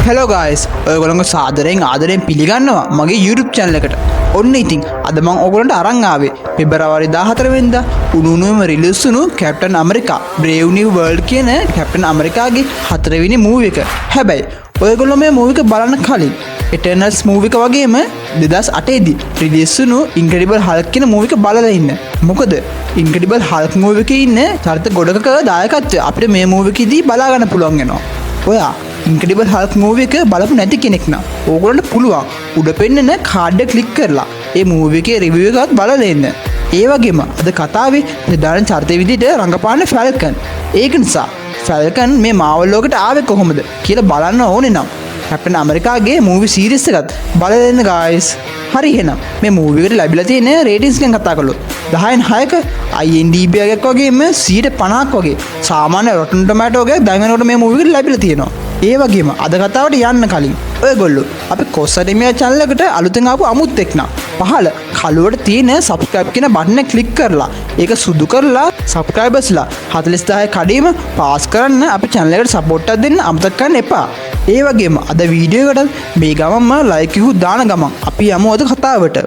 Hello guys, ඔයගොල්ලෝ සාදරයෙන් ආදරයෙන් පිළිගන්නවා මගේ YouTube channel එකට. ඔන්න ඉතින් අද මම ඔයගොල්ලන්ට අරන් ආවේ පෙබරවාරි 14 වෙනිදා උණුනුවම රිලීස් වුණු Captain America Brave New World කියන Captain Americaගේ 4 වෙනි මූවි එක. හැබැයි ඔයගොල්ලෝ මේ මූවි එක බලන්න කලින් Eternals මූවි එක වගේම 2008 දී රිලීස් වුණු Incredible Hulk කියන මූවි එක බලලා ඉන්න. මොකද Incredible Hulk මූවි එකේ ඉන්න චරිත ගොඩක දායකත්වය අපිට මේ මූවි එකේදී බලා ගන්න පුළුවන් වෙනවා. ඔයා Incredible Hulk movie එක බලපු නැති කෙනෙක් නම් ඕගොල්ලන්ට පුළුවන් උඩ පෙන්නන කාඩ් එක ක්ලික් කරලා ඒ මූවි එකේ රිවිව් එකත් බලලා එන්න. ඒ වගේම අද කතාවේ ප්‍රධාන චරිතය විදිහට රංගපාන ෆැල්කන්. ඒක නිසා ෆැල්කන් මේ මාවල් ලෝකෙට ආවේ කොහොමද කියලා බලන්න ඕනේ නම් කැප්ටන් ඇමරිකාගේ මූවි සීරීස් එකත් බලලා එන්න guys. හරි එහෙනම් මේ මූවි එකට ලැබිලා තියෙන රේටින්ග්ස් ගැන කතා කළොත් 10න් 6ක IMDb එකක් වගේම 50% වගේ සාමාන්‍ය Rotten Tomato එකක් දැන් වෙනකොට මේ මූවි එකට ලැබිලා තියෙනවා. ඒ වගේම අද කතාවට යන්න කලින් ඔයගොල්ලෝ අපි කොස්සඩිමියා channel එකට අලුතෙන් ආපු අමුත් එක්නම් පහළ කළුවට තියෙන subscribe කියන බටන් එක ක්ලික් කරලා ඒක සුදු කරලා subscribersලා 40000 කඩේම පාස් කරන්න අපි channel එකට support එකක් දෙන්න අමතක කරන්න එපා. ඒ වගේම අද වීඩියෝ එකට මේ ගමන්ම like එකක් දාන ගමන් අපි යමු අද කතාවට.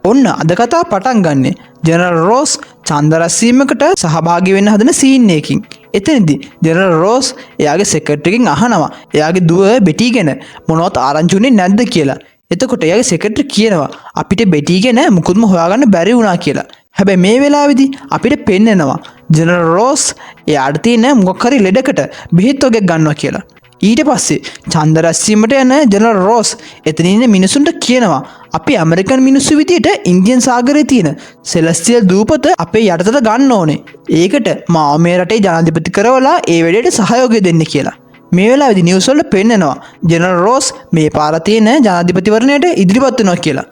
ඔන්න අද කතාව පටන් ගන්නෙ ජෙනරල් රෝස් චන්දරස්සීමකට සහභාගී වෙන්න හදන සීන් එකකින්. එතනදී ජෙනරල් රෝස් එයාගේ සෙක්‍රටරිගෙන් අහනවා එයාගේ දුව බෙටි ගැන මොනවත් ආරංචි උනේ නැද්ද කියලා. එතකොට එයාගේ සෙක්‍රටරි කියනවා අපිට බෙටි ගැන මුකුත්ම හොයාගන්න බැරි වුණා කියලා. හැබැයි මේ වෙලාවේදී අපිට පෙන්නනවා ජෙනරල් රෝස් එයාට තියෙන මොකක් හරි ලෙඩකට බෙහෙත් වගේක් ගන්නවා කියලා. ඊට පස්සේ චන්දරස්සීමට යන ජෙනරල් රෝස් එතන ඉන්න මිනිසුන්ට කියනවා අපි ඇමරිකන් මිනිස්සු විදියට ඉන්දියන් සාගරයේ තියෙන සෙලස්ටියල් දූපත අපේ යටතට ගන්න ඕනේ. ඒකට මාව මේ රටේ ජනාධිපති කරවලා ඒ වැඩේට සහයෝගය දෙන්න කියලා. මේ වෙලාවේදී නිවුස් වල පෙන්නනවා ජෙනරල් රෝස් මේ පාර තියෙන ජනාධිපතිවරණයට ඉදිරිපත් වෙනවා කියලා.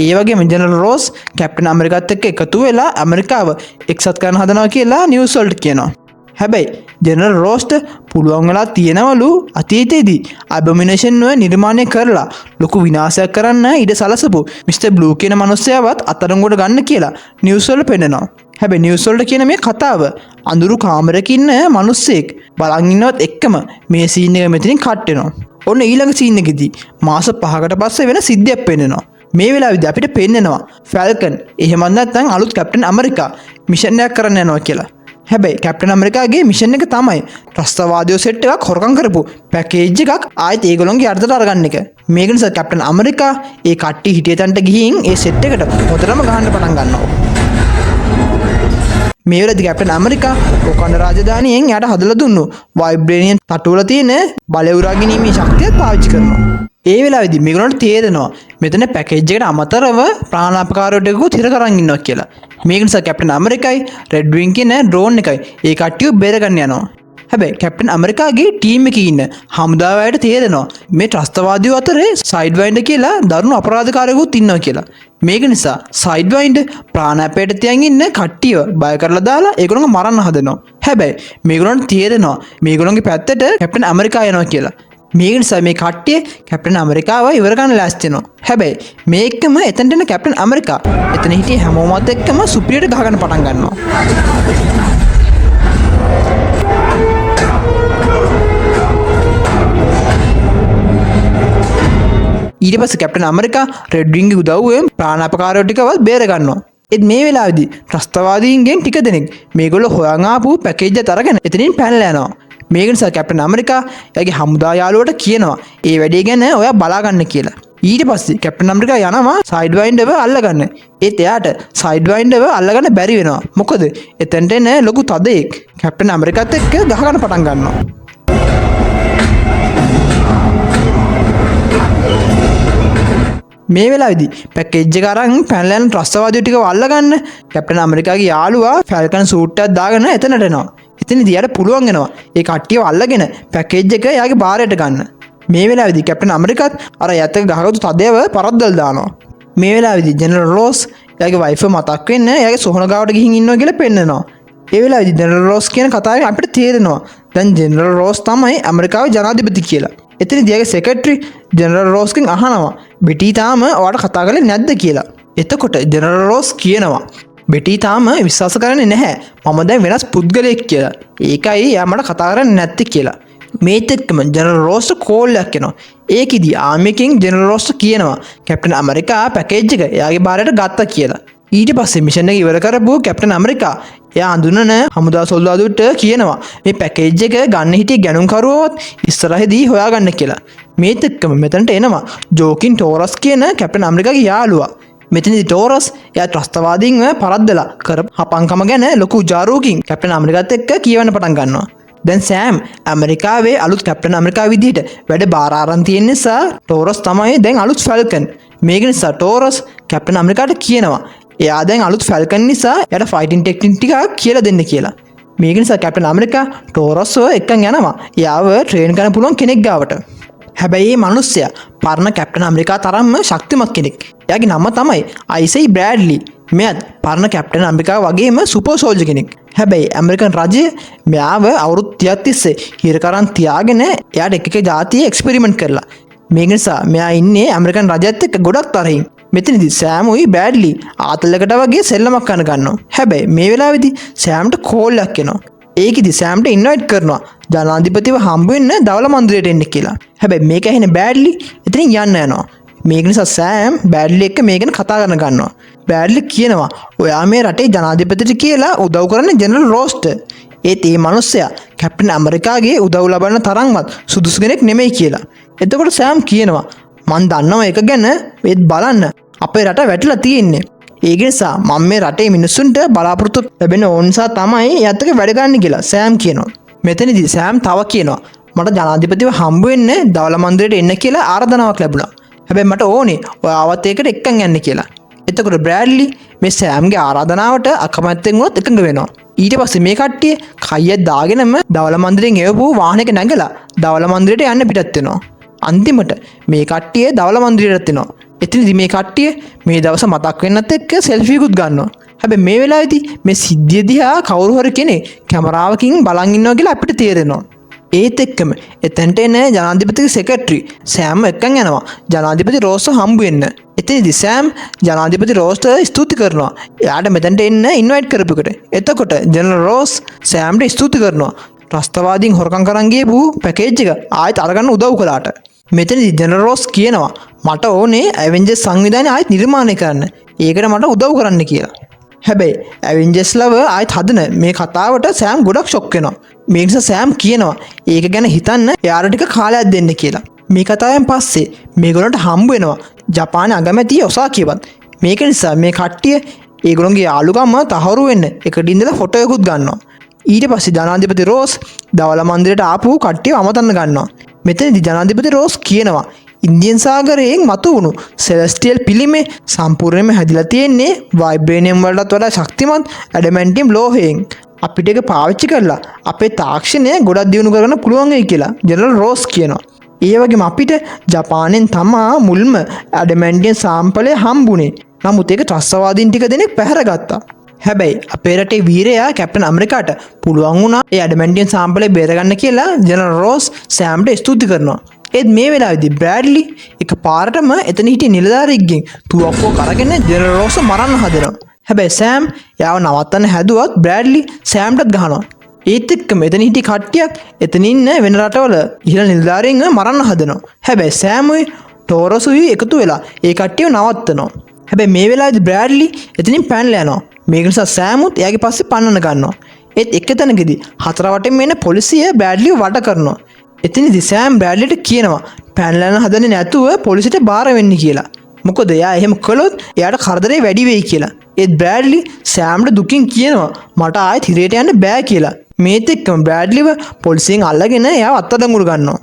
ඒ වගේම ජෙනරල් රෝස් කැප්ටන් ඇමරිකාත් එක්ක එකතු වෙලා ඇමරිකාව එක්සත් කරන්න හදනවා කියලා නිවුස් වලට කියනවා. හැබැයි ජෙනරල් රෝස්ට පුළුවන් වෙලා තියෙනවලු අතීතයේදී ඇබොමිනේෂන් එක නිර්මාණය කරලා ලොකු විනාශයක් කරන්න ඉඩ සලසපු මිස්ටර් බ්ලූ කියන මිනිස්සයාවත් අත්අඩංගුවට ගන්න කියලා නිවුස් වල පෙන්නනවා. හැබැයි නිවුස් වලට කියන මේ කතාව අඳුරු කාමරයක ඉන්න මිනිස්සෙක් බලන් ඉන්නවත් එක්කම මේ සීන් එක මෙතනින් කට් වෙනවා. ඔන්න ඊළඟ සීන් එකේදී මාස 5කට පස්සේ වෙන සිද්ධියක් පෙන්නනවා. මේ වෙලාවේදී අපිට පෙන්නනවා ෆැල්කන් එහෙමත් නැත්නම් අලුත් කැප්ටන් ඇමරිකා මිෂන් එකක් කරන්න යනවා කියලා. හැබැයි කැප්ටන් ඇමරිකාගේ මිෂන් එක තමයි ත්‍රස්තවාදියෝ සෙට් එකක් හොරකම් කරපු පැකේජ් එකක් ආයෙත් ඒගොල්ලන්ගේ යටතට අරගන්න එක. මේක නිසා කැප්ටන් ඇමරිකා ඒ කට්ටිය හිටිය තැනට ගිහින් ඒ සෙට් එකට හොඳටම ගහන්න පටන් ගන්නවා. මේ වෙලාවේදී කැප්ටන් ඇමරිකා ඔකන්ඩ රාජධානියෙන් යට හදලා දුන්නු වයිබ්‍රේනියම් තටුවල තියෙන බලය උරා ගැනීමේ ශක්තියත් පාවිච්චි කරනවා. ඒ වෙලාවේදී මේගොල්ලන්ට තේරෙනවා මෙතන පැකේජ් එකට අමතරව ප්‍රාණාපකාරයෝ ටිකකුත් හිර කරන් ඉන්නවා කියලා. මේක නිසා කැප්ටන් ඇමරිකයි රෙඩ් වින් කියන ඩ්‍රෝන් එකයි ඒ කට්ටිය බේරගන්න යනවා. හැබැයි කැප්ටන් ඇමරිකාගේ ටීම් එකේ ඉන්න හමුදාව අයට තේරෙනවා මේ ත්‍රස්තවාදියෝ අතරේ සයිඩ්වයින්ඩ් කියලා දරුණු අපරාධකාරයෙකුත් ඉන්නවා කියලා. මේක නිසා සයිඩ්වයින්ඩ් ප්‍රාණාපයට තියන් ඉන්න කට්ටියව බය කරලා දාලා ඒගොල්ලෝ මරන්න හදනවා. හැබැයි මේගොල්ලන්ට තේරෙනවා මේගොල්ලන්ගේ පැත්තට කැප්ටන් ඇමරිකා යනවා කියලා. මේක නිසා මේ කට්ටිය කැප්ටන් ඇමරිකාව ඉවර ගන්න ලෑස්ති වෙනවා. හැබැයි මේකම එතනට එන කැප්ටන් ඇමරිකා එතන හිටිය හැමෝමත් එක්කම සුපිරියට ගහගන්න පටන් ගන්නවා. ඊට පස්සේ කැප්ටන් ඇමරිකා රෙඩ් වින්ගේ උදව්වෙන් ප්‍රාණාපකාරයෝ ටිකවත් බේර ගන්නවා. ඒත් මේ වෙලාවේදී ත්‍රස්තවාදීන්ගෙන් ටික දෙනෙක් මේගොල්ලෝ හොයන් ආපු පැකේජ් එක අරගෙන එතනින් පැනලා යනවා. මේක නිසා කැප්ටන් ඇමරිකා එයාගේ හමුදා යාළුවට කියනවා ඒ වැඩේ ගැන ඔයා බලා ගන්න කියලා. ඊට පස්සේ කැප්ටන් ඇමරිකා යනවා සයිඩ්වයින්ඩ්ව අල්ලගන්න. ඒත් එයාට සයිඩ්වයින්ඩ්ව අල්ලගන්න බැරි වෙනවා. මොකද එතනට එන ලොකු තදෙක් කැප්ටන් ඇමරිකාත් එක්ක ගහගන්න පටන් ගන්නවා. මේ වෙලාවේදී පැකේජ් එක අරන් පැනලා යන ත්‍රස්තවාදියෝ ටිකව අල්ලගන්න කැප්ටන් ඇමරිකාගේ යාළුවා ෆැල්කන් සූට් එකක් දාගෙන එතනට එනවා. එතනදී යාට පුළුවන් වෙනවා ඒ කට්ටියව අල්ලගෙන පැකේජ් එක එයාගේ බාරයට ගන්න. මේ වෙලාවේදී කැප්ටන් ඇමරිකාත් අර යත් එක ගහගත්තු තදයව පරද්දල් දානවා. මේ වෙලාවේදී ජෙනරල් රෝස් එයාගේ වයිෆ් මතක් වෙන්න එයාගේ සොහන ගාවට ගිහින් ඉන්නවා කියලා පෙන්නනවා. ඒ වෙලාවේදී ජෙනරල් රෝස් කියන කතාවෙන් අපිට තේරෙනවා දැන් ජෙනරල් රෝස් තමයි ඇමරිකාවේ ජනාධිපති කියලා. එතනදී එයාගේ සෙක්‍රටරි ජෙනරල් රෝස්ගෙන් අහනවා බෙටි තාම ඔයාට කතා කරන්නේ නැද්ද කියලා. එතකොට ජෙනරල් රෝස් කියනවා බෙටි තාම විශ්වාස කරන්නේ නැහැ මම දැන් වෙනස් පුද්ගලයෙක් කියලා. ඒකයි එයා මට කතා කරන්නේ නැත්තේ කියලා. මේත් එක්කම ජෙනරල් රෝස්ට කෝල් එකක් එනවා. ඒකෙදි ආමි එකෙන් ජෙනරල් රෝස්ට කියනවා කැප්ටන් ඇමරිකා පැකේජ් එක එයාගේ බාරයට ගත්තා කියලා. ඊට පස්සේ මිෂන් එක ඉවර කරපු කැප්ටන් ඇමරිකා එයා අඳුනන හමුදා සොල්දාදුන්ට කියනවා මේ පැකේජ් එක ගන්න හිටිය ගැනුම්කරුවවත් ඉස්සරහදී හොයාගන්න කියලා. මේත් එක්කම මෙතනට එනවා ජෝකින් ටෝරස් කියන කැප්ටන් ඇමරිකාගේ යාළුවා. මෙතනදී ටෝරස් එයා ත්‍රස්තවාදීන්ව පරද්දලා කරපු හපංකම ගැන ලොකු උජාරුවකින් කැප්ටන් ඇමරිකාත් එක්ක කියවන්න පටන් ගන්නවා. දැන් සෑම් ඇමරිකාවේ අලුත් කැප්ටන් ඇමරිකා විදිහට වැඩ බාර අරන් තියෙන නිසා ටෝරස් තමයි දැන් අලුත් ෆැල්කන්. මේක නිසා ටෝරස් කැප්ටන් ඇමරිකාට කියනවා එයා දැන් අලුත් ෆැල්කන් නිසා එයාට ෆයිටින් ටෙක්නික් ටිකක් කියලා දෙන්න කියලා. මේක නිසා කැප්ටන් ඇමරිකා ටෝරස්ව එක්කන් යනවා එයාව ට්‍රේන් කරන්න පුළුවන් කෙනෙක් ගාවට. හැබැයි මේ මිනිස්සයා පරණ කැප්ටන් ඇමරිකා තරම්ම ශක්තිමත් කෙනෙක්. එයාගේ නම තමයි අයිසයි බ්‍රෑඩ්ලි. මෙයාත් පරණ කැප්ටන් ඇමරිකා වගේම සුපර් සෝල්ජර් කෙනෙක්. හැබැයි ඇමරිකන් රජය මෙයාව අවුරුදු 30ක් තිස්සේ හිරකරන් තියාගෙන එයාට එක ජාතිය එක්ස්පෙරිමන්ට් කරලා. මේක නිසා මෙයා ඉන්නේ ඇමරිකන් රජයත් එක්ක ගොඩක් තරහින්. මෙතනදී සෑමුයි බෑඩ්ලි ආතලකට වගේ සෙල්ලමක් කරන ගන්නවා. හැබැයි මේ වෙලාවේදී සෑම්ට කෝල් එකක් එනවා. ඒකෙදි සෑම්ට ඉන්වයිට් කරනවා ජනාධිපතිව හම්බ වෙන්න දවල මන්දිරයට එන්න කියලා. හැබැයි මේක ඇහෙන බෑඩ්ලි එතනින් යන්න යනවා. මේක නිසා සෑම් බෑඩ්ලි එක්ක මේ ගැන කතා කරන ගන්නවා. බෑඩ්ලි කියනවා ඔයා මේ රටේ ජනාධිපතිට කියලා උදව් කරන්නේ ජෙනරල් රෝස්ට. ඒත් මේ මිනිස්සයා කැප්ටන් ඇමරිකාගේ උදව් ලබන්න තරම්වත් සුදුසු කෙනෙක් නෙමෙයි කියලා. එතකොට සෑම් කියනවා මන් දන්නවා එක ගැන ඒත් බලන්න අපේ රට වැටිලා තියෙන්නේ. ඒක නිසා මම මේ රටේ මිනිස්සුන්ට බලාපොරොත්තු ලැබෙන ඕන නිසා තමයි එයාත් එක්ක වැඩ ගන්න කියලා සෑම් කියනවා. මෙතනදී සෑම් තව කියනවා මට ජනාධිපතිව හම්බ වෙන්න දවල මන්දිරයට එන්න කියලා ආරාධනාවක් ලැබුණා. හැබැයි මට ඕනේ ඔයාවත් ඒකට එක්කන් යන්න කියලා. එතකොට බ්‍රෑඩ්ලි මේ සෑම්ගේ ආරාධනාවට අකමැත්තෙන් වුණත් එකඟ වෙනවා. ඊට පස්සේ මේ කට්ටිය කයියක් දාගෙනම දවල මන්දිරයෙන් එවපු වාහනයක නැගලා දවල මන්දිරයට යන්න පිටත් වෙනවා. අන්තිමට මේ කට්ටිය දවල මන්දිරයට එනවා. එතනදී මේ කට්ටිය මේ දවස මතක් වෙන්නත් එක්ක සෙල්ෆියකුත් ගන්නවා. හැබැයි මේ වෙලාවේදී මේ සිද්ධිය දිහා කවුරු හරි කෙනෙක් කැමරාවකින් බලන් ඉන්නවා කියලා අපිට තේරෙනවා. ඒත් එක්කම එතනට එන ජනාධිපතිගේ සෙක්‍රටරි සෑම් එක්කන් යනවා ජනාධිපති රෝස්ව හම්බ වෙන්න. එතනදී සෑම් ජනාධිපති රෝස්ට ස්තුති කරනවා. එයාට මෙතනට එන්න ඉන්වයිට් කරපු එකට. එතකොට ජෙනරල් රෝස් සෑම්ට ස්තුති කරනවා. ත්‍රස්තවාදීන් හොරකම් කරන් ගියපු පැකේජ් එක ආයෙත් අරගන්න උදව් කළාට. මෙතනදී ජෙනරල් රෝස් කියනවා මට ඕනේ ඇවෙන්ජර්ස් සංවිධානය ආයෙත් නිර්මාණය කරන්න. ඒකට මට උදව් කරන්න කියලා. හැබැයි ඇවෙන්ජර්ස් ලව ආයෙත් හදන මේ කතාවට සෑම් ගොඩක් ෂොක් වෙනවා. මේ නිසා සෑම් කියනවා ඒක ගැන හිතන්න එයාට ටික කාලයක් දෙන්න කියලා. මේ කතාවෙන් පස්සේ මේගොල්ලන්ට හම්බ වෙනවා ජපාන අගමැති ඔසාකියවත්. මේක නිසා මේ කට්ටිය ඒගොල්ලන්ගේ යාළුකම තහවුරු වෙන්න එකට ඉඳලා ෆොටෝ එකකුත් ගන්නවා. ඊට පස්සේ ජනාධිපති රෝස් දවල මන්දිරයට ආපු කට්ටිය අමතන්න ගන්නවා. මෙතනදී ජනාධිපති රෝස් කියනවා ඉන්දියන් සාගරයෙන් මතු වුණු සෙලස්ටියල් පිළිමේ සම්පූර්ණයෙන්ම හැදිලා තියෙන්නේ වයිබ්‍රේනියම් වලටත් වඩා ශක්තිමත් ඇඩමැන්ටියම් ලෝහයෙන්. අපිට ඒක පාවිච්චි කරලා අපේ තාක්ෂණය ගොඩක් දියුණු කරගන්න පුළුවන් වෙයි කියලා ජෙනරල් රෝස් කියනවා. ඒ වගේම අපිට ජපානයෙන් තමා මුල්ම ඇඩමැන්ටියම් සාම්පලය හම්බුනේ. නමුත් ඒක ත්‍රස්තවාදීන් ටික දෙනෙක් පැහැරගත්තා. හැබැයි අපේ රටේ වීරයා කැප්ටන් ඇමරිකාට පුළුවන් වුණා ඒ ඇඩමැන්ටියම් සාම්පලය බේරගන්න කියලා ජෙනරල් රෝස් සෑම්ට ස්තුති කරනවා. ඒත් මේ වෙලාවේදී බ්‍රෑඩ්ලි එකපාරටම එතන හිටිය නිලධාරියෙක්ගෙන් තුවක්කුව කරගෙන ජෙනරල් රෝස්ව මරන්න හදනවා. හැබැයි සෑම් යාව නවත්තන්න හැදුවත් බ්‍රෑඩ්ලි සෑම්ටත් ගහනවා. ඒත් එක්කම එතන හිටිය කට්ටියක් එතන ඉන්න වෙන රටවල ඉහළ නිලධාරීන්ව මරන්න හදනවා. හැබැයි සෑමුයි ටෝරසුයි එකතු වෙලා ඒ කට්ටියව නවත්තනවා. හැබැයි මේ වෙලාවේදී බ්‍රෑඩ්ලි එතනින් පැනලා යනවා. මේක නිසා සෑමුත් එයාගේ පස්සේ පන්නන්න ගන්නවා. ඒත් එක තැනකදී හතර වටෙන් එන පොලිසිය බ්‍රෑඩ්ලිව වට කරනවා. එතනදී සෑම් බ්‍රෑඩ්ලිට කියනවා පැනලා යන හදන්නේ නැතුව පොලිසියට බාර වෙන්න කියලා. මොකද එයා එහෙම කළොත් එයාට කරදරේ වැඩි වෙයි කියලා. ඒත් බ්‍රෑඩ්ලි සෑම්ට දුකින් කියනවා මට ආයෙත් හිරේට යන්න බෑ කියලා. මේත් එක්කම බ්‍රෑඩ්ලිව පොලිසියෙන් අල්ලගෙන එයාව අත්අඩංගුවට ගන්නවා.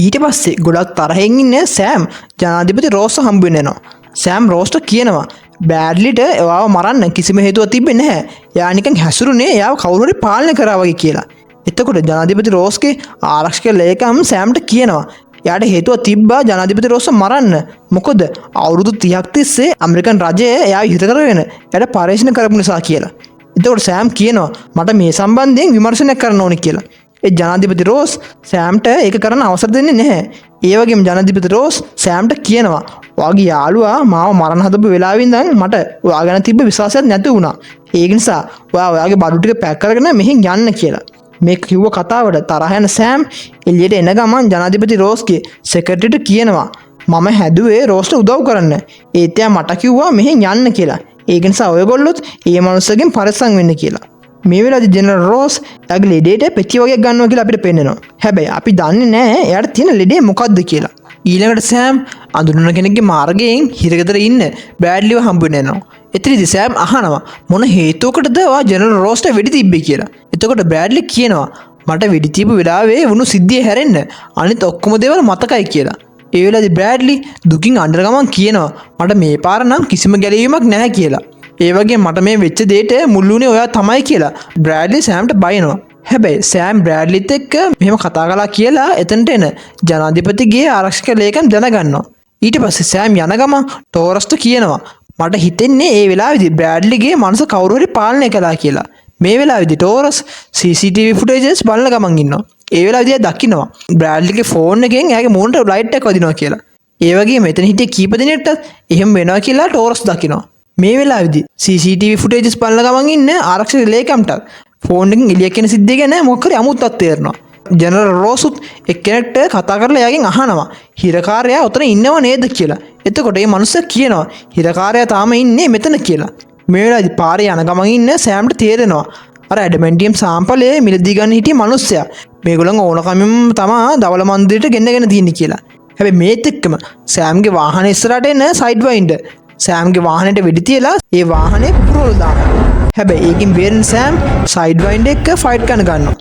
ඊට පස්සේ ගොඩක් තරහින් ඉන්න සෑම් ජනාධිපති රෝස්ව හම්බ වෙන්න යනවා. සෑම් රෝස්ට කියනවා බෑඩ්ලිට එයාව මරන්න කිසිම හේතුවක් තිබෙන්නේ නැහැ. එයා නිකන් හැසිරුනේ එයාව කවුරු හරි පාලනය කරා වගේ කියලා. එතකොට ජනාධිපති රෝස්ගේ ආරක්ෂක ලේකම් සෑම්ට කියනවා එයාට හේතුවක් තිබ්බා ජනාධිපති රෝස්ව මරන්න. මොකද අවුරුදු 30ක් තිස්සේ ඇමරිකන් රජය එයාව හිර කරගෙන එයාට පරීක්ෂණ කරපු නිසා කියලා. එතකොට සෑම් කියනවා මට මේ සම්බන්ධයෙන් විමර්ශනයක් කරන්න ඕනි කියලා. ඒ ජනාධිපති රෝස් සෑම්ට ඒක කරන්න අවසර දෙන්නේ නැහැ. ඒ වගේම ජනාධිපති රෝස් සෑම්ට කියනවා ඔයාගේ යාළුවා මාව මරන්න හදපු වෙලාවෙ ඉඳන් මට ඔයා ගැන තිබ්බ විශ්වාසයක් නැති වුණා. ඒක නිසා ඔයාගේ බඩු ටික පැක් කරගෙන මෙහෙන් යන්න කියලා. මේ කිව්ව කතාවට තරහ යන සෑම් එළියට එන ගමන් ජනාධිපති රෝස්ගේ සෙක්‍රටරියට කියනවා මම හැදුවේ රෝස්ට උදව් කරන්න. ඒත් එයා මට කිව්වා මෙහෙන් යන්න කියලා. ඒක නිසා ඔයගොල්ලොත් ඒ මනුස්සගෙන් පරිස්සම් වෙන්න කියලා. මේ වෙලාවේදී ජෙනරල් රෝස් එයාගේ ලෙඩේට පෙට්ටි වගේ ගන්නවා කියලා අපිට පෙන්නනවා. හැබැයි අපි දන්නේ නැහැ එයාට තියෙන ලෙඩේ මොකද්ද කියලා. ඊළඟට සෑම් අඳුරන කෙනෙක්ගේ මාර්ගයෙන් හිරගෙදර ඉන්න බ්‍රෑඩ්ලිව හම්බ වෙනවා. එතනදී සෑම් අහනවා මොන හේතුවකටද ඔයා ජෙනරල් රෝස්ට වෙඩි තිබ්බේ කියලා. එතකොට බ්‍රෑඩ්ලි කියනවා මට වෙඩි තිබ්බ වෙලාවේ වුණු සිද්ධිය හැරෙන්න අනිත් ඔක්කොම දේවල් මතකයි කියලා. ඒ වෙලාවේදී බ්‍රෑඩ්ලි දුකින් අඬන ගමන් කියනවා මට මේ පාර නම් කිසිම ගැලවීමක් නැහැ කියලා. ඒ වගේ මට මේ වෙච්ච දෙයට මුල් වුණේ ඔයා තමයි කියලා බ්‍රෑඩ්ලි සෑම්ට බයිනවා. හැබැයි සෑම් බ්‍රෑඩ්ලිත් එක්ක මෙහෙම කතා කළා කියලා එතනට එන ජනාධිපතිගේ ආරක්ෂක ලේකම් දැනගන්නවා. ඊට පස්සේ සෑම් යන ගමන් ටෝරස්ට කියනවා මට හිතෙන්නේ ඒ වෙලාවේදී බ්‍රෑඩ්ලිගේ මනස කවුරු හරි පාලනය කළා කියලා. මේ වෙලාවේදී ටෝරස් CCTV ෆුටේජස් බලන ගමන් ඉන්නවා. ඒ වෙලාවේදී එයා දකිනවා බ්‍රෑඩ්ලිගේ ෆෝන් එකෙන් එයාගේ මූණට ලයිට් එකක් වදිනවා කියලා. ඒ වගේම මෙතන හිටිය කීප දෙනෙක්ටත් එහෙම වෙනවා කියලා ටෝරස් දකිනවා. මේ වෙලාවේදී CCTV ෆුටේජස් බලන ගමන් ඉන්න ආරක්ෂක ලේකම්ට ෆෝන් එකෙන් එළියක් එන සිද්ධිය ගැන මොකක් හරි අමුත්තක් තේරෙනවා. ජෙනරල් රෝසුත් එක්කෙනෙක්ට කතා කරලා එයාගෙන් අහනවා හිරකාරයා උතන ඉන්නව නේද කියලා. එතකොට මේ මනුස්සයා කියනවා හිරකාරයා තාම ඉන්නේ මෙතන කියලා. මේ වෙලාවේදී පාරේ යන ගමන් ඉන්න සෑම්ට තේරෙනවා අර ඇඩමැන්ටියම් සාම්පලේ මිලදී ගන්න හිටිය මනුස්සයා මේගොල්ලන් ඕනකමින් තමා දවල මන්දිරයට ගෙන්නගෙන තියෙන්නේ කියලා. හැබැයි මේත් එක්කම සෑම්ගේ වාහනේ ඉස්සරහට එන සයිඩ් වයින්ඩර් සෑම්ගේ වාහනේට වෙඩි තියලා ඒ වාහනේ පුපුරවල දානවා. හැබැයි ඒකෙන් බේරෙන සෑම් සයිඩ් වයින්ඩර් එක්ක ෆයිට් කරන ගන්නවා.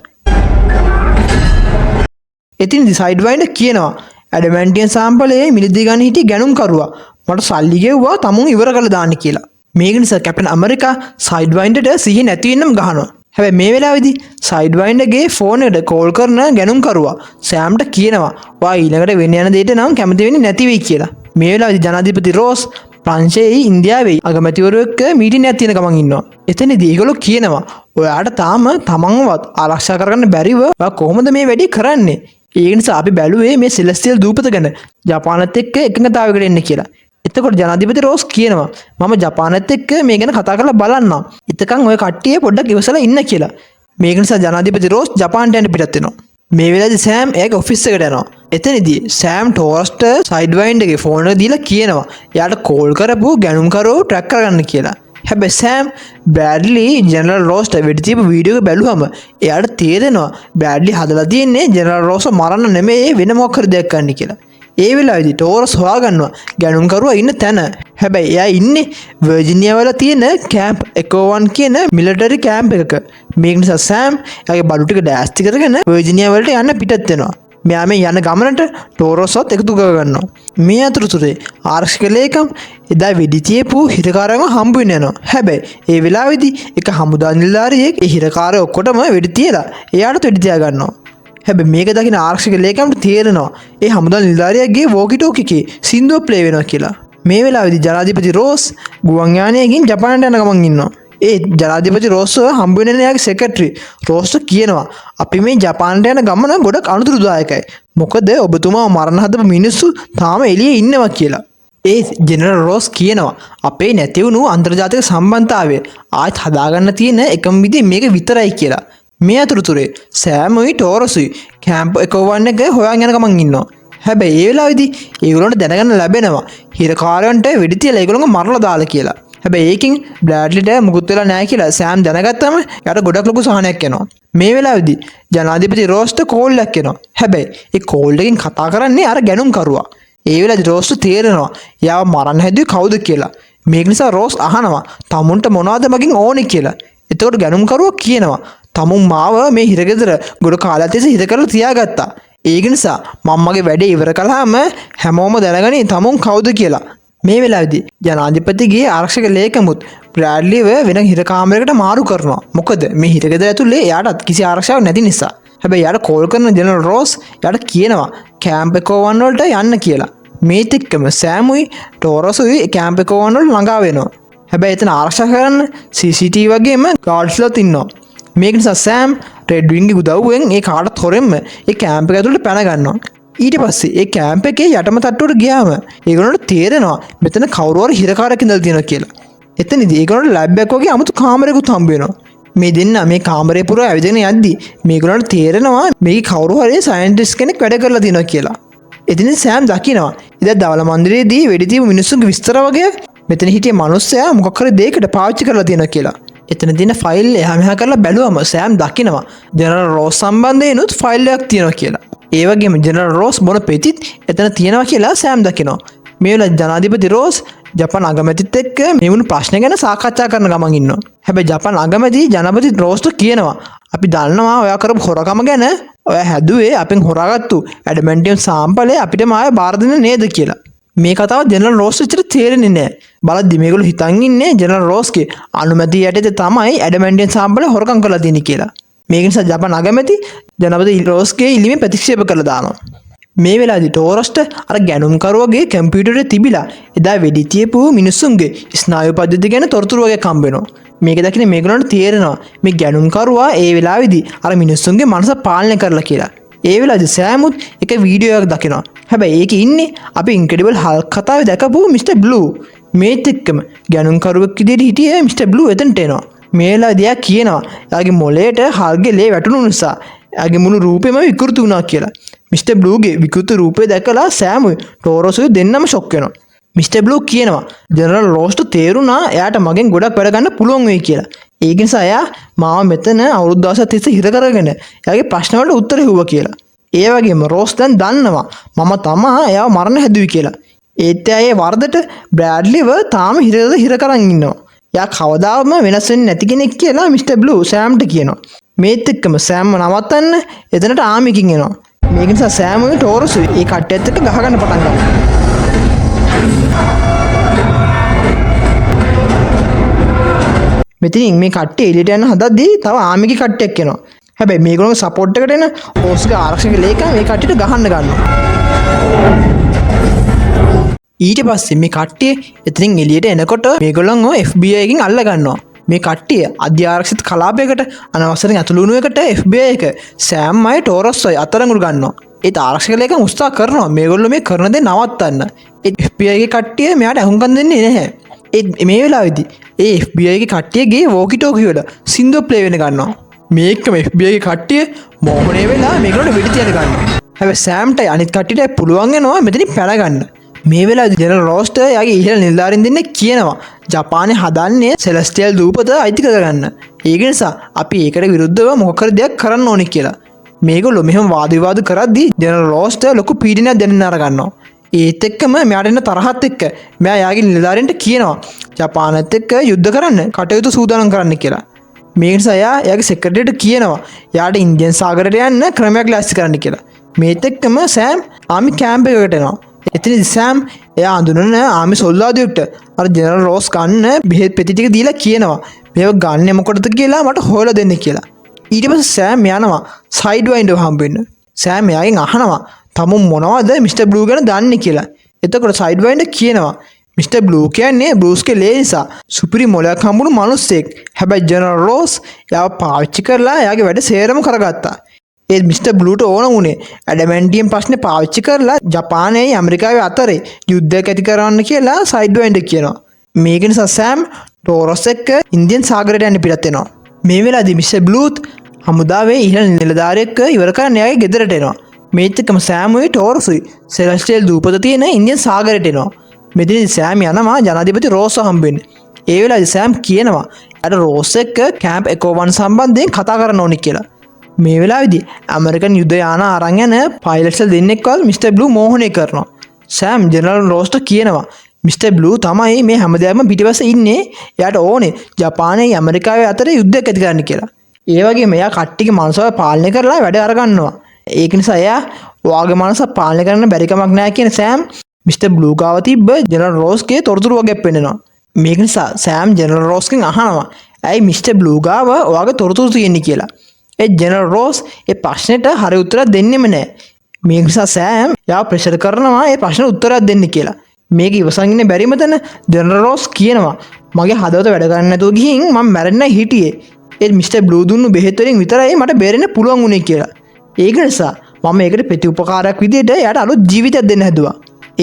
එතින්දි සයිඩ් වයින්ඩර් කියනවා ඇඩමැන්ටියම් සාම්පලේ මිලදී ගන්න හිටිය ගැනුම් කරුවා මට සල්ලි ගෙව්වා තමුන් ඉවර කරලා දාන්න කියලා. මේක නිසා කැප්ටන් ඇමරිකා සයිඩ් වයින්ඩර්ට සිහිය නැති වෙන්නම ගහනවා. හැබැයි මේ වෙලාවේදී සයිඩ් වයින්ඩර්ගේ ෆෝන් එකට කෝල් කරන ගැනුම් කරුවා සෑම්ට කියනවා "වා ඊළඟට වෙන්න යන දෙයට නම් කැමති වෙන්නේ නැති වෙයි" කියලා. මේ වෙලාවේදී ජනාධිපති රෝස් ප්‍රංශයේ ඉන්දියාවේ අගමැතිවරු එක්ක මීටින් එකක් තියෙන ගමන් ඉන්නවා. එතනදී ඒගොල්ලෝ කියනවා "ඔයාට තාම තමන්වත් ආරක්ෂා කරගන්න බැරිව ඔයා කොහොමද මේ වැඩේ කරන්නේ? ඒ නිසා අපි බැලුවේ මේ සෙලස්ටියල් දූපත ගැන ජපානත් එක්ක එකඟතාවයකට එන්න කියලා." එතකොට ජනාධිපති රෝස් කියනවා මම ජපානත් එක්ක මේ ගැන කතා කරලා බලන්නම්. ඉතකන් ඔය කට්ටිය පොඩ්ඩක් ඉවසලා ඉන්න කියලා. මේක නිසා ජනාධිපති රෝස් ජපානට යන්න පිටත් වෙනවා. මේ වෙලාවේදී සෑම් එයාගේ ඔෆිස් එකට යනවා. එතනදී සෑම් ටෝරස්ට සයිඩ් වයින්ඩර්ගේ ෆෝන් එක දීලා කියනවා එයාට කෝල් කරපු ගැනුම්කරුවෝ ට්‍රැක් කරගන්න කියලා. හැබැයි සෑම් බ්‍රෑඩ්ලි ජෙනරල් රෝස්ට වෙඩි තියපු වීඩියෝ එක බැලුවම එයාට තේරෙනවා බ්‍රෑඩ්ලි හදලා තියෙන්නේ ජෙනරල් රෝස්ව මරන්න නෙමෙයි වෙන මොකක් හරි දෙයක් කරන්න කියලා. ඒ වෙලාවේදී ටෝරස් හොයාගන්නවා ගැනුම්කරුවා ඉන්න තැන. හැබැයි එයා ඉන්නේ වර්ජිනියා වල තියෙන කැම්ප් ECHO 1 කියන මිලිටරි කැම්ප් එකක. මේක නිසා සෑම් එයාගේ බඩු ටික ඩෑස්ටි කරගෙන වර්ජිනියා වලට යන්න පිටත් වෙනවා. මෙයා මේ යන ගමනට ටෝරස්වත් එකතු කරගන්නවා. මේ අතරතුරේ ආරක්ෂක ලේකම් එදා වෙඩි තියපු හිරකාරයන්ව හම්බ වෙන්න යනවා. හැබැයි ඒ වෙලාවේදී එක හමුදා නිලධාරියෙක් ඒ හිරකාරය ඔක්කොටම වෙඩි තියලා එයාට වෙඩි තියා ගන්නවා. හැබැයි මේක දකින ආරක්ෂක ලේකම්ට තේරෙනවා ඒ හමුදා නිලධාරියාගේ වෝකි ටෝකි එකේ සින්දුව ප්ලේ වෙනවා කියලා. මේ වෙලාවේදී ජනාධිපති රෝස් ගුවන් යානයකින් ජපානට යන ගමන් ඉන්නවා. ඒ ජනාධිපති රෝස්ව හම්බ වෙන එයාගේ සෙක්‍රටරි රෝස්ට කියනවා අපි මේ ජපානට යන ගමන ගොඩක් අනුතුරුදායකයි. මොකද ඔබතුමා මරණ හදපු මිනිස්සු තාම එළියේ ඉන්නවා කියලා. ඒ ජෙනරල් රෝස් කියනවා අපේ නැති වුණු අන්තර්ජාතික සම්බන්ධතාවය ආයෙත් හදාගන්න තියෙන එකම විදිහ මේක විතරයි කියලා. මේ අතරතුරේ සෑමුයි ටෝරසුයි කැම්ප් ECHO 1 එක හොයන් යන ගමන් ඉන්නවා. හැබැයි ඒ වෙලාවේදී ඒගොල්ලන්ට දැනගන්න ලැබෙනවා හිරකාරයන්ට වෙඩි තියලා ඒගොල්ලෝ මරලා දාලා කියලා. හැබැයි ඒකින් බ්‍රෑඩ්ලිට මුකුත් වෙලා නැහැ කියලා සෑම් දැනගත්තම යාට ගොඩක් ලොකු සහනයක් එනවා. මේ වෙලාවේදී ජනාධිපති රෝස්ට කෝල් එකක් එනවා. හැබැයි ඒ කෝල් එකෙන් කතා කරන්නේ අර ගැනුම් කරුවා. ඒ වෙලාවේදී රෝස්ට තේරෙනවා යාව මරන්න හැදුවේ කවුද කියලා. මේක නිසා රෝස් අහනවා තමුන්ට මොනවද මගෙන් ඕනේ කියලා. එතකොට ගැනුම් කරුවා කියනවා තමුන් මාව මේ හිරගෙදර ගොඩ කාලයක් තිස්සේ හිර කරලා තියාගත්තා. ඒක නිසා මම මගේ වැඩේ ඉවර කළාම හැමෝම දැනගනි තමුන් කවුද කියලා. මේ වෙලාවේදී ජනාධිපතිගේ ආරක්ෂක ලේකමුත් බ්‍රෑඩ්ලිව වෙන හිර කාමරයකට මාරු කරනවා. මොකද මේ හිරගෙදර ඇතුලේ එයාට කිසි ආරක්ෂාවක් නැති නිසා. හැබැයි එයාට කෝල් කරන ජෙනරල් රෝස් එයාට කියනවා කැම්ප් ECHO 1 වලට යන්න කියලා. මේත් එක්කම සෑමුයි ටෝරසුයි කැම්ප් ECHO 1 වලට ළඟා වෙනවා. හැබැයි එතන ආරක්ෂා කරන්න CCTV වගේම ගාඩ්ස්ලා ඉන්නවා. මේක නිසා සෑම් රෙඩ් වින්ගේ උදව්වෙන් ඒ කාටත් හොරෙන්ම ඒ කැම්ප් එක ඇතුළට පැන ගන්නවා. ඊට පස්සේ ඒ කැම්ප් එකේ යටම තට්ටුවට ගියාම ඒගොල්ලන්ට තේරෙනවා මෙතන කවුරු හරි හිරකාරයෙක් ඉඳලා තියෙනවා කියලා. එතනදී ඒගොල්ලන්ට ලැබ් එකක් වගේ 아무තු කාමරයකුත් හම්බ වෙනවා. මේ දෙන්න මේ කාමරේ පුරා ඇවිදගෙන යද්දි මේගොල්ලන්ට තේරෙනවා මේකේ කවුරු හරි සයන්ටිස්ට් කෙනෙක් වැඩ කරලා තියෙනවා කියලා. එදින සෑම් දකිනවා ඉතින් දවල මන්දිරයේදී වෙඩි තියපු මිනිස්සුන්ගේ විස්තර වගේ මෙතන හිටිය මිනිස්සයා මොකක් හරි දෙයකට පාවිච්චි කරලා තියෙනවා කියලා. එතන තියෙන ෆයිල් එහා මෙහා කරලා බැලුවම සෑම් දකිනවා ජෙනරල් රෝස් සම්බන්ධයෙන්ුත් ෆයිල් එකක් තියෙනවා කියලා. ඒ වගේම ජෙනරල් රෝස් මොන පෙතිත් එතන තියෙනවා කියලා සෑම් දකිනවා. මේ වෙලාවේ ජනාධිපති රෝස් ජපාන් අගමැතිත් එක්ක මේ වුණු ප්‍රශ්න ගැන සාකච්ඡා කරන ගමන් ඉන්නවා. හැබැයි ජපාන් අගමැති ජනපති රෝස්ට කියනවා අපි දන්නවා ඔයා කරපු හොරකම ගැන ඔයා හැදුවේ අපෙන් හොරාගත්තු ඇඩමැන්ටියම් සාම්පලය අපිටම ආයෙ බාර දෙන්න නේද කියලා. මේ කතාව ජෙනරල් රෝස් විතර තේරෙන්නේ නැහැ. බලද්දි මේගොල්ලෝ හිතන් ඉන්නේ ජෙනරල් රෝස්ගේ අනුමැතිය යටතේ තමයි ඇඩමැන්ටියම් සාම්පලය හොරකම් කරලා තියෙන්නේ කියලා. මේක නිසා ජපාන් අගමැති ජනපති රෝස්ගේ ඉල්ලීම ප්‍රතික්ෂේප කරලා දානවා. මේ වෙලාවේදී ටෝරස්ට අර ගැනුම්කරුවගේ කම්පියුටරේ තිබිලා එදා වෙඩි තියපු මිනිස්සුන්ගේ ස්නායු පද්ධතිය ගැන තොරතුරු වගේ හම්බ වෙනවා. මේක දකින මේගොල්ලන්ට තේරෙනවා මේ ගැනුම්කරුවා ඒ වෙලාවේදී අර මිනිස්සුන්ගේ මනස පාලනය කරලා කියලා. ඒ වෙලාවේදී සෑමුත් එක වීඩියෝ එකක් දකිනවා. හැබැයි ඒකේ ඉන්නේ අපි ඉන්ක්‍රෙඩිබල් හල්ක් කතාවේ දැකපු මිස්ටර් බ්ලූ. මේත් එක්කම ගැනුම්කරුවෙක් විදිහට හිටියේ මිස්ටර් බ්ලූ එතනට එනවා. මේ වෙලාවේදී එයා කියනවා එයාගේ මොළයට හල්ගේ ලේ වැටුණු නිසා එයාගේ මුළු රූපෙම විකෘති වුණා කියලා. මිස්ටර් බ්ලූගේ විකෘති රූපය දැකලා සෑමුයි ටෝරසුයි දෙන්නම ෂොක් වෙනවා. මිස්ටර් බ්ලූ කියනවා ජෙනරල් රෝස්ට තේරුණා එයාට මගෙන් ගොඩක් වැඩ ගන්න පුළුවන් වෙයි කියලා. ඒක නිසා එයා මාව මෙතන අවුරුදු 10ක් තිස්සේ හිර කරගෙන එයාගේ ප්‍රශ්න වලට උත්තර හුවා කියලා. ඒ වගේම රෝස් දැන් දන්නවා මම තමා එයාව මරන්න හැදුවේ කියලා. ඒත් එයා ඒ වරදට බ්‍රෑඩ්ලිව තාම හිර කරන් ඉන්නවා. එයා කවදාම වෙනස් වෙන්නේ නැති කෙනෙක් කියලා මිස්ටර් බ්ලූ සෑම්ට කියනවා. මේත් එක්කම සෑම්ව නවත්තන්න එතනට ආමිකින් එනවා. මේක නිසා සෑමුයි ටෝරසුයි ඒ කට්ටියත් එක්ක ගහගන්න පටන් ගන්නවා. මෙතනින් මේ කට්ටිය එළියට යන හදද්දී තව ආමිකි කට්ටියක් එනවා. හැබැයි මේගොල්ලෝ සපෝට් එකට එන ඕස්ගේ ආරක්ෂක ලේකම් මේ කට්ටියට ගහන්න ගන්නවා. ඊට පස්සේ මේ කට්ටිය එතනින් එළියට එනකොට මේගොල්ලන්ව FBI එකකින් අල්ල ගන්නවා. මේ කට්ටිය අධ්‍යාරක්ෂිත කලාපයකට අනවසරෙන් ඇතුළු වුණු එකට FBI එක සෑම්මයි ටෝරස්යි අතරඟුරු ගන්නවා. ඒත් ආරක්ෂක ලේකම් උත්සාහ කරනවා මේගොල්ලෝ මේ කරන දේ නවත්තන්න. ඒ FBI එකේ කට්ටිය මෙයාට අහුම්කම් දෙන්නේ නැහැ. මේ වෙලාවේදී ඒ FBI එකේ කට්ටියගේ වෝකි ටෝකි වල සින්දුව ප්ලේ වෙන ගන්නවා. මේකම FBI එකේ කට්ටිය මොහොනේ වෙලා මේගොල්ලෝ වෙඩි තියන ගන්නවා. හැබැයි සෑම්ට අනිත් කට්ටියට පුළුවන් වෙනවා මෙතනින් පැන ගන්න. මේ වෙලාවේදී ජෙනරල් රෝස්ට යාගේ ඉහළ නිලධාරීන් දෙන්නෙක් කියනවා ජපානයේ හදන්නේ සෙලස්ටියල් දූපත අයිති කරගන්න. ඒක නිසා අපි ඒකට විරුද්ධව මොකක් හරි දෙයක් කරන්න ඕනේ කියලා. මේගොල්ලෝ මෙහෙම වාද විවාද කරද්දී ජෙනරල් රෝස්ට ලොකු පීඩනයක් දෙන්න අර ගන්නවා. ඒත් එක්කම මෙයාට එන තරහත් එක්ක මෙයා යාගේ නිලධාරීන්ට කියනවා ජපානත් එක්ක යුද්ධ කරන්න කටයුතු සූදානම් කරන්න කියලා. මේ නිසා එයාගේ සෙක්‍රටරියට කියනවා යාට ඉන්දියන් සාගරයට යන්න ක්‍රමයක් ලෑස්ති කරන්න කියලා. මේත් එක්කම සෑම් ආමි කැම්ප් එකකට එනවා. එතනදි සෑම් එයා අඳුනන ආමි සොල්දාදුවෙක්ට අර ජෙනරල් රෝස් ගන්න බෙහෙත් පෙති ටික දීලා කියනවා මේව ගන්න මොකටද කියලා මට හොයලා දෙන්න කියලා. ඊට පස්සේ සෑම් යනවා සයිඩ් වයින්ඩර් හම්බෙන්න. සෑම් එයාගෙන් අහනවා තමුන් මොනවද මිස්ටර් බ්ලූ ගැන දන්නේ කියලා. එතකොට සයිඩ් වයින්ඩර් කියනවා මිස්ටර් බ්ලූ කියන්නේ බෲස්ගේ ලේ නිසා සුපිරි මොලයක් හම්බුණු මිනිස්සෙක්. හැබැයි ජෙනරල් රෝස් එයාව පාවිච්චි කරලා එයාගේ වැඩ සේරම කරගත්තා. ඒ මිස්ටර් බ්ලූට ඕන වුණේ ඇඩමැන්ටියම් ප්‍රශ්නේ පාවිච්චි කරලා ජපානයයි ඇමරිකාවේ අතරේ යුද්ධයක් ඇති කරන්න කියලා සයිඩ් වයින්ඩර් කියනවා. මේක නිසා සෑම් ටෝරස් එක්ක ඉන්දියන් සාගරයට යන්න පිටත් වෙනවා. මේ වෙලාවේදී මිස්ටර් බ්ලූත් හමුදාවේ ඉහළ නිලධාරියෙක් ඉවර කරන්න එයාගේ ගෙදරට එනවා. මේත් එක්කම සෑමුයි ටෝරසුයි සෙලස්ටියල් දූපත තියෙන ඉන්දියන් සාගරයට එනවා. මෙතනදී සෑම් යනවා ජනාධිපති රෝස්ව හම්බෙන්න. ඒ වෙලාවේදී සෑම් කියනවා අර රෝස් එක්ක කැම්ප් එකෝ 1 සම්බන්ධයෙන් කතා කරන්න ඕනි කියලා. මේ වෙලාවේදී ඇමරිකන් යුද යාන අරන් යන පයිලට්ස්ලා දෙන්නෙක්වත් මිස්ටර් බ්ලූ මෝහනය කරනවා. සෑම් ජෙනරල් රෝස්ට කියනවා මිස්ටර් බ්ලූ තමයි මේ හැමදේම පිටිපස්ස ඉන්නේ. එයාට ඕනේ ජපානයයි ඇමරිකාවේ අතර යුද්ධයක් ඇති කරන්න කියලා. ඒ වගේම එයා කට්ටියගේ මනසව පාලනය කරලා වැඩ අරගන්නවා. ඒක නිසා එයා ඔයාගේ මනස පාලනය කරන්න බැරි කමක් නැහැ කියන සෑම් මිස්ටර් බ්ලූ ගාව තිබ්බ ජෙනරල් රෝස්ගේ තොරතුරු වගේ පෙන්නනවා. මේක නිසා සෑම් ජෙනරල් රෝස්ගෙන් අහනවා ඇයි මිස්ටර් බ්ලූ ගාව ඔයාගේ තොරතුරු තියෙන්නේ කියලා. ඒ ජෙනරල් රෝස් ඒ ප්‍රශ්නෙට හරි උත්තරයක් දෙන්නෙම නැහැ. මේක නිසා සෑම් එයාව ප්‍රෙෂර් කරනවා ඒ ප්‍රශ්නෙට උත්තරයක් දෙන්න කියලා. මේක ඉවසන් ඉන්න බැරිම තැන ජෙනරල් රෝස් කියනවා මගේ හදවත වැඩ ගන්න නැතුව ගිහින් මම මැරෙන්න හිටියේ. ඒත් මිස්ටර් බ්ලූ දුන්නු බෙහෙත් වලින් විතරයි මට බේරෙන්න පුළුවන් වුණේ කියලා. ඒක නිසා මම ඒකට ප්‍රතිඋපකාරයක් විදිහට එයාට අලුත් ජීවිතයක් දෙන්න හැදුවා.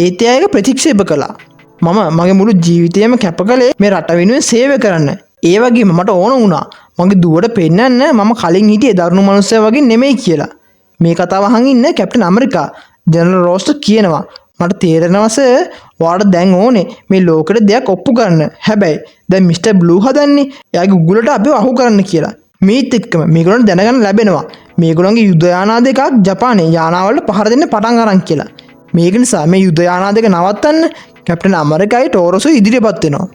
ඒත් එයා ඒක ප්‍රතික්ෂේප කළා. මම මගේ මුළු ජීවිතයම කැප කළේ මේ රට වෙනුවෙන් සේවය කරන්න. ඒ වගේම මට ඕන වුණා මගේ දුවට පෙන්නන්න මම කලින් හිටියේ දරුණු මිනිස්සයා වගේ නෙමෙයි කියලා. මේ කතාව අහන් ඉන්න කැප්ටන් ඇමරිකා ජෙනරල් රෝස්ට කියනවා මට තේරෙනවා සර් ඔයාලට දැන් ඕනේ මේ ලෝකෙට දෙයක් ඔප්පු කරන්න. හැබැයි දැන් මිස්ටර් බ්ලූ හදන්නේ එයාගේ උගුලට අපිව අහු කරන්න කියලා. මේත් එක්කම මේගොල්ලන්ට දැනගන්න ලැබෙනවා මේගොල්ලන්ගේ යුද යානා දෙකක් ජපානයේ යානාවලට පහර දෙන්න පටන් අරන් කියලා. මේක නිසා මේ යුද යානා දෙක නවත්තන්න කැප්ටන් ඇමරිකායි ටෝරසෝ ඉදිරියපත් වෙනවා.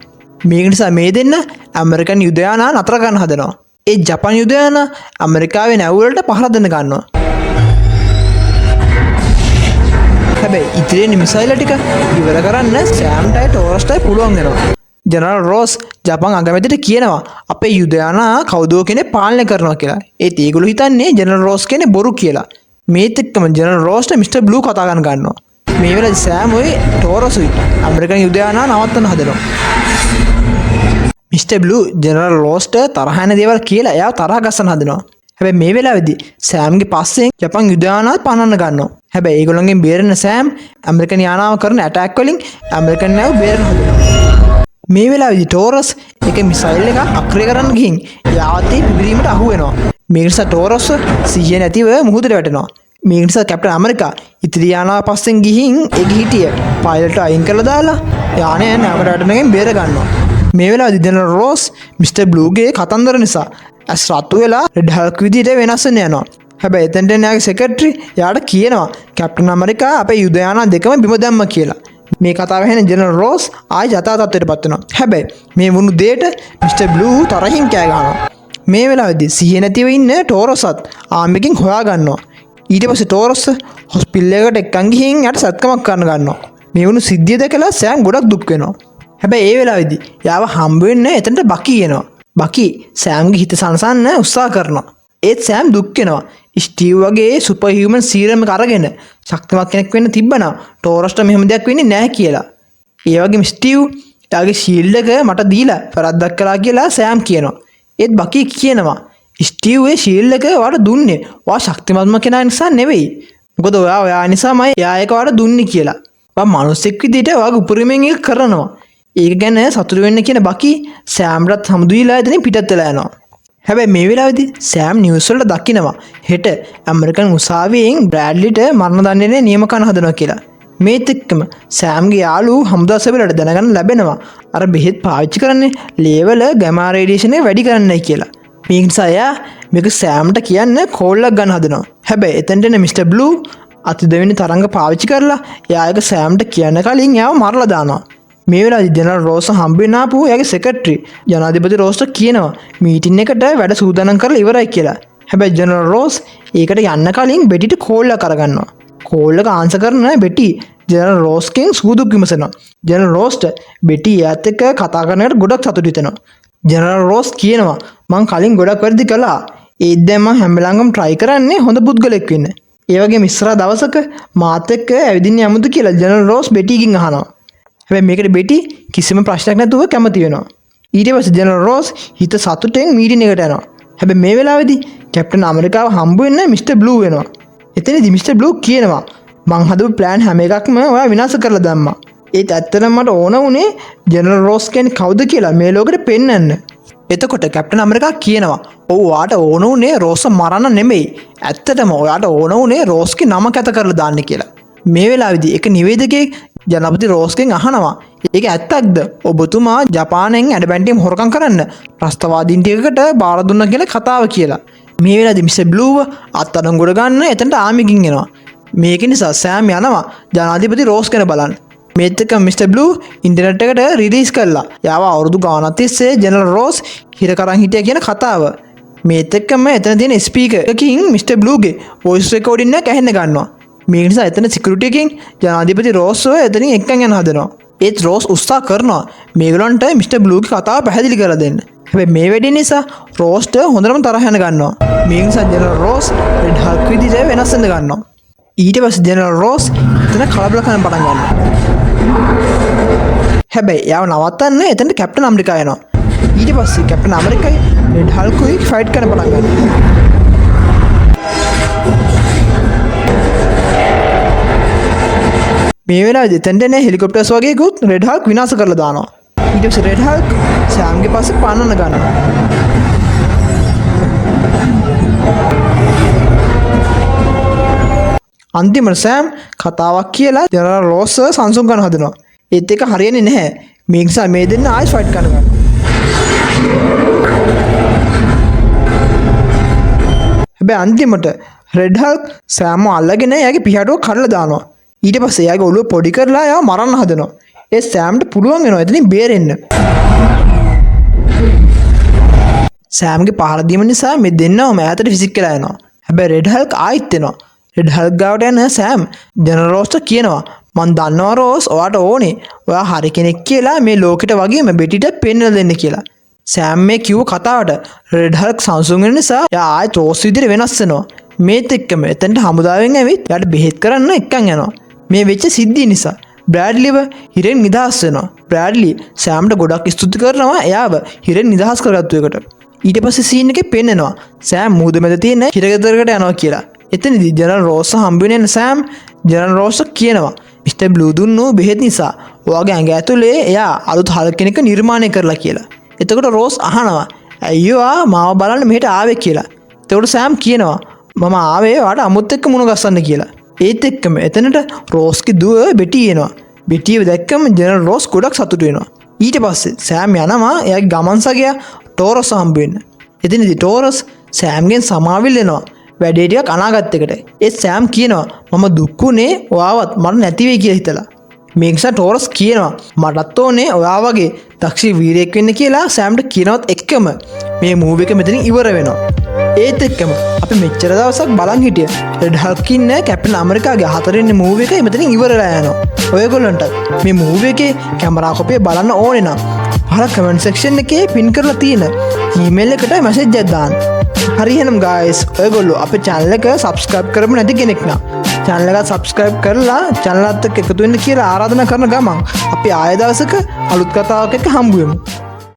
මේක නිසා මේ දෙන්න ඇමරිකන් යුද යානා නතර කරන්න හදනවා. ඒ ජපාන් යුද යානා ඇමරිකාවේ නැවුවලට පහර දෙන්න ගන්නවා. හැබැයි ඉතිරෙන මිසයිල් ටික ඉවර කරන්න සෑම්ටයි ටෝරස්ටයි පුළුවන් වෙනවා. ජෙනරල් රෝස් ජපාන් අගමැතිට කියනවා අපේ යුද යානා කවුදෝ කෙනෙක් පාලනය කරනවා කියලා. ඒත් ඒගොල්ලෝ හිතන්නේ ජෙනරල් රෝස් කියන්නේ බොරු කියලා. මේත් එක්කම ජෙනරල් රෝස්ට මිස්ටර් බ්ලූ කතා කරන්න ගන්නවා. මේ වෙලාවේ සෑම් ඔය ටෝරසුයි ඇමරිකන් යුද යානා නවත්තන්න හදනවා. මිස්ටර් බ්ලූ ජෙනරල් රෝස්ට තරහ යන දේවල් කියලා එයාව තරහ ගස්සන්න හදනවා. හැබැයි මේ වෙලාවේදී සෑම්ගේ පස්සෙන් ජපාන් යුද යානාව පනන්න ගන්නවා. හැබැයි ඒගොල්ලන්ගෙන් බේරෙන සෑම් ඇමරිකන් යානාව කරන ඇටැක් වලින් ඇමරිකන් නැව බේරෙන්න හදනවා. මේ වෙලාවේදී ටෝරස් එක මිසයිල් එකක් අක්‍රිය කරන්න ගිහින් යාවතේ පිබිරීමට අහු වෙනවා. මේ නිසා ටෝරස් සිහිය නැතිව මුහුදට වැටෙනවා. මේ නිසා කැප්ටන් ඇමරිකා ඉතිරි යානාව පස්සෙන් ගිහින් එගි හිටිය පයිලට් අයින් කරලා දාලා යානය නැවට වැටෙනගෙන් බේර ගන්නවා. මේ වෙලාවේදී ජෙනරල් රෝස් මිස්ටර් බ්ලූගේ කතන්දර නිසා ඇස් රතු වෙලා රෙඩ් හල්ක් විදිහට වෙනස් වෙන්න යනවා. හැබැයි එතෙන්ට එයාගේ සෙක්‍රටරි එයාට කියනවා කැප්ටන් ඇමරිකා අපේ යුද යානා දෙකම බිම දැම්මා කියලා. මේ කතාව ඇහෙන ජෙනරල් රෝස් ආයි යථා තත්ත්වයටපත් වෙනවා. හැබැයි මේ වුණු දෙයට මිස්ටර් බ්ලූ තරහින් කෑ ගහනවා. මේ වෙලාවේදී සිහිය නැතිව ඉන්න ටෝරසත් ආම්බෙකින් හොයා ගන්නවා. ඊට පස්සේ ටෝරස් හොස්පිටල් එකට එක්කන් ගිහින් යට සත්කමක් කරන්න ගන්නවා. මේ වුණු සිද්ධිය දැකලා සෑම් ගොඩක් දුක් වෙනවා. හැබැයි ඒ වෙලාවේදී යාව හම්බ වෙන්න එතනට බකි එනවා. බකි සෑම්ගේ හිත සනසන්න උත්සාහ කරනවා. ඒත් සෑම් දුක් වෙනවා. ස්ටීව් වගේ සුපර් හියුමන් සීරම් එක අරගෙන ශක්තිමත් කෙනෙක් වෙන්න තිබ්බනම් ටෝරස්ට මෙහෙම දෙයක් වෙන්නේ නැහැ කියලා. ඒ වගේම ස්ටීව් එයාගේ ෂීල්ඩ් එක මට දීලා වැරද්දක් කළා කියලා සෑම් කියනවා. ඒත් බකි කියනවා ස්ටීව් ඒ ෂීල්ඩ් එක ඔයාලට දුන්නේ ඔයා ශක්තිමත්ම කෙනා නිසා නෙවෙයි. මොකද ඔයා නිසාමයි එයා ඒක ඔයාලට දුන්නේ කියලා. ඔයා මිනිස්සෙක් විදිහට ඔයාගේ උපරිමයෙන් ඒක කරනවා. ඒක ගැන සතුටු වෙන්න කියන බකි සෑම්ටත් හමුදුවිලා එතනින් පිටත් වෙලා යනවා. හැබැයි මේ වෙලාවේදී සෑම් නිවුස් වලට දකිනවා හෙට ඇමරිකන් උසාවියෙන් බ්‍රෑඩ්ලිට මරණ දඬුවම නියම කරන්න හදනවා කියලා. මේත් එක්කම සෑම්ගේ යාළුවෝ හමුදා සභාවට දැනගන්න ලැබෙනවා අර බෙහෙත් පාවිච්චි කරන්නේ ලේවල ගැමා රේඩියේෂන් එක වැඩි කරන්නයි කියලා. මේ නිසා එයා මේක සෑම්ට කියන්න කෝල් එකක් ගන්න හදනවා. හැබැයි එතනට එන මිස්ටර් බ්ලූ අතිදෙවෙනි තරංග පාවිච්චි කරලා එයා ඒක සෑම්ට කියන්න කලින් එයාව මරලා දානවා. මේ වෙලාවේදී ජෙනරල් රෝස් හම්බ වෙන්න ආපු එයාගේ සෙක්‍රටරි ජනාධිපති රෝස්ට කියනවා මීටින් එකට වැඩ සූදානම් කරලා ඉවරයි කියලා. හැබැයි ජෙනරල් රෝස් ඒකට යන්න කලින් බෙටිට කෝල් එක කරගන්නවා. කෝල් එක ආන්සර් කරන බෙටි ජෙනරල් රෝස්ගෙන් සූදුක් විමසනවා. ජෙනරල් රෝස්ට බෙටි එයාත් එක්ක කතා කරනකොට ගොඩක් සතුටු වෙනවා. ජෙනරල් රෝස් කියනවා මං කලින් ගොඩක් වැරදි කළා. ඒත් දැන් මම හැම වෙලාවම try කරන්නේ හොඳ පුද්ගලෙක් වෙන්න. ඒ වගේම ඉස්සරහ දවසක මාත් එක්ක ඇවිදින්න යමුද කියලා ජෙනරල් රෝස් බෙටිගෙන් අහනවා. හැබැයි මේකට බෙටි කිසිම ප්‍රශ්නයක් නැතුව කැමති වෙනවා. ඊට පස්සේ ජෙනරල් රෝස් හිත සතුටෙන් මීටින් එකට යනවා. හැබැයි මේ වෙලාවේදී කැප්ටන් ඇමරිකාව හම්බ වෙන්න මිස්ටර් බ්ලූ වෙනවා. එතනදී මිස්ටර් බ්ලූ කියනවා මං හදපු ප්ලෑන් හැම එකක්ම ඔයා විනාශ කරලා දැම්මා. ඒත් ඇත්තටම මට ඕන වුණේ ජෙනරල් රෝස් කියන්නේ කවුද කියලා මේ ලෝකෙට පෙන්වන්න. එතකොට කැප්ටන් ඇමරිකා කියනවා ඔව් ඔයාට ඕන වුණේ රෝස් මරන්න නෙමෙයි. ඇත්තටම ඔයාට ඕන වුණේ රෝස්ගේ නම කැත කරලා දාන්න කියලා. මේ වෙලාවේදී එක නිවේදකයෙක් ජනපති රෝස්ගෙන් අහනවා ඒක ඇත්තක්ද ඔබතුමා ජපානයෙන් ඇඩබැන්ටිම් හොරකම් කරන්න ප්‍රස්තවාදීන් ටිකකට බාර දුන්නා කියලා කතාව කියලා. මේ වෙලාවේදී මිස්ටර් බ්ලූව අත්අඩංගුවට ගන්න එතනට ආමිකින් එනවා. මේක නිසා සෑම් යනවා ජනාධිපති රෝස් ගැන බලන්න. මේත් එක්ක මිස්ටර් බ්ලූ ඉන්ටර්නෙට් එකට රිලීස් කළා. යාව අවුරුදු ගාණක් තිස්සේ ජෙනරල් රෝස් හිර කරන් හිටියා කියන කතාව. මේත් එක්කම එතන තියෙන ස්පීකර් එකකින් මිස්ටර් බ්ලූගේ වොයිස් රෙකෝඩින් එක ඇහෙන්න ගන්නවා. මේ නිසා එතන සිකියුරිටි එකකින් ජනාධිපති රෝස්ව එතනින් එක්කන් යන හදනවා. ඒත් රෝස් උත්සාහ කරනවා මේගොල්ලන්ට මිස්ටර් බ්ලූගේ කතාව පැහැදිලි කරලා දෙන්න. හැබැයි මේ වැඩේ නිසා රෝස්ට හොඳටම තරහ යන ගන්නවා. මේ නිසා ජෙනරල් රෝස් රෙඩ් හල්ක් විදිහට වෙනස් වෙන්න ගන්නවා. ඊට පස්සේ ජෙනරල් රෝස් එතන කලබල කරන්න පටන් ගන්නවා. හැබැයි එයාව නවත්තන්න එතනට කැප්ටන් ඇමරිකා එනවා. ඊට පස්සේ කැප්ටන් ඇමරිකයි රෙඩ් හල්කුයි ෆයිට් කරන්න පටන් ගන්නවා. මේ වෙලාවේදී එතනට එන හෙලිකොප්ටර්ස් වගේකුත් රෙඩ් හල්ක් විනාශ කරලා දානවා. ඊට පස්සේ රෙඩ් හල්ක් සෑම්ගේ පස්සේ පන්නන්න ගන්නවා. අන්තිමට සෑම් කතාවක් කියලා ජෙනරල් රෝස් සංසුන් කරන හදනවා. ඒත් එක හරියන්නේ නැහැ. මේ නිසා මේ දෙන්න ආයෙත් ෆයිට් කරනවා. හැබැයි අන්තිමට රෙඩ් හල්ක් සෑම්ව අල්ලගෙන එයාගේ පිහාටුව කඩලා දානවා. ඊට පස්සේ එයාගේ ඔළුව පොඩි කරලා එයාව මරන්න හදනවා. ඒ සෑම්ට පුළුවන් වෙනවා එතනින් බේරෙන්න. සෑම්ගේ පහර දීම නිසා මේ දෙන්නම ඈතට ෆිසික් කරලා යනවා. හැබැයි රෙඩ් හල්ක් ආයෙත් එනවා. රෙඩ් හල්ක් ගාවට යන සෑම් ජෙනරල් රෝස්ට කියනවා මං දන්නවා රෝස් ඔයාට ඕනේ ඔයා හරි කෙනෙක් කියලා මේ ලෝකෙට වගේම බෙටිට පෙන්නලා දෙන්න කියලා. සෑම් මේ කිව්ව කතාවට රෙඩ් හල්ක් සංසුන් වෙන නිසා එයා ආයෙත් රෝස් විදිහට වෙනස් වෙනවා. මේත් එක්කම එතනට හමුදාවෙන් ඇවිත් එයාට බෙහෙත් කරන්න එක්කන් යනවා. මේ වෙච්ච සිද්ධිය නිසා බ්‍රෑඩ්ලිව හිරෙන් නිදහස් වෙනවා. බ්‍රෑඩ්ලි සෑම්ට ගොඩක් ස්තුති කරනවා එයාව හිරෙන් නිදහස් කරගත්තු එකට. ඊට පස්සේ සීන් එකේ පෙන්නනවා සෑම් මූද මැද තියෙන හිරගෙදරකට යනවා කියලා. එතනදී ජෙනරල් රෝස් හම්බ වෙන සෑම් ජෙනරල් රෝස් කියනවා මිස්ටර් බ්ලූ දුන්නු බෙහෙත් නිසා ඔයාගේ ඇඟ ඇතුලේ එයා අලුත් හල්ක් කෙනෙක් නිර්මාණය කරලා කියලා. එතකොට රෝස් අහනවා අයියෝ මාව බලන්න මෙහෙට ආවේ කියලා. එතකොට සෑම් කියනවා මම ආවේ ඔයාට අමුත් එක්ක මුණ ගැස්සන්න කියලා. ඒත් එක්කම එතනට රෝස්ගේ දුව බෙටි එනවා. බෙටිව දැක්කම ජෙනරල් රෝස් ගොඩක් සතුටු වෙනවා. ඊට පස්සේ සෑම් යනවා එයාගේ ගමන් සගයා ටෝරස් හම්බ වෙන්න. එතනදී ටෝරස් සෑම්ගෙන් සමාවිල් වෙනවා. වැඩේ ටිකක් අනාගත එකට. ඒ සෑම් කියනවා මම දුක්ුනේ ඔයාවත් මට නැති වෙයි කියලා හිතලා. මේ නිසා ටෝරස් කියනවා මටත් ඕනේ ඔයා වගේ දක්ෂ වීරයෙක් වෙන්න කියලා සෑම්ට කියනවත් එක්කම මේ මූවි එක මෙතනින් ඉවර වෙනවා. ඒත් එක්කම අපි මෙච්චර දවසක් බලන් හිටිය රෙඩ් හල්ක් ඉන්න කැප්ටන් ඇමරිකාගේ 4 වෙනි මූවි එක මෙතනින් ඉවරලා යනවා. ඔයගොල්ලන්ට මේ මූවි එකේ කැමරා කොපිය බලන්න ඕනේ නම් අහලා කමෙන්ට් සෙක්ෂන් එකේ පින් කරලා තියෙන ඊමේල් එකට මැසේජ් එකක් දාන්න. හරි එහෙනම් guys ඔයගොල්ලෝ අපේ channel එක subscribe කරමු නැති කෙනෙක් නම් channel එක subscribe කරලා channel එකත් එක්ක එකතු වෙන්න කියලා ආරාධනා කරන ගමන් අපි ආයෙ දවසක අලුත් කතාවක් එක්ක හම්බ වෙමු.